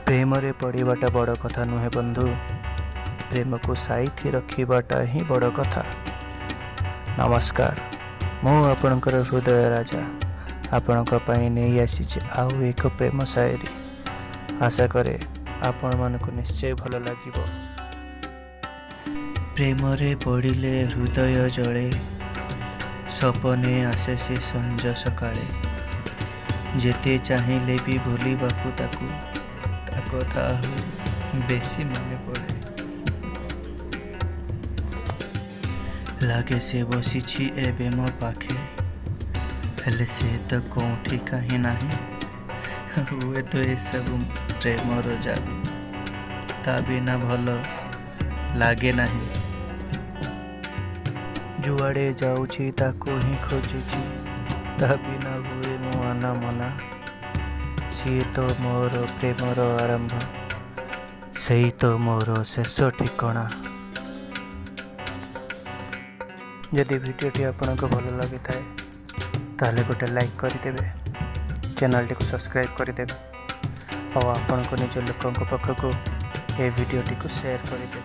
प्रेम रे पड़ाटा बड़ कथा नुहे बंधु, प्रेम को साइथि रखिबाटा ही बड़ कथा। नमस्कार, मु आपणकर हृदय राजा आपणक पई नहीं आसी आउ एक प्रेम शायरी। आशा करे आपण मानक निश्चय भल लागिबो। प्रेम रे पड़िले हृदय जले, सपने आसे से संज सकाळे। जेते चाहिले भी भूलिबाकू ताकू ता कथा बेसी मने पड़े। लागे से बसीछि एबे मो पाखे, हेले से तो कोठी कहीं नाही। हुए तो ये सब प्रेमर जादू, ता बिना भल लागे नाही। जुआड़े जाऊछि ताको ही खोजुछि, ता बिना हुए मो आना मना। सी तो मोर प्रेमर आरंभ, सही तो मोर शेष ठिकणा। जदि भिडियोटी आपको भल लगी थाए ताहले गोटे लाइक करदेवे, चैनल टी को सब्सक्राइब करदेवे और आपण निज लोकों पाखक ए भिडियोटी को शेयर करदेवे।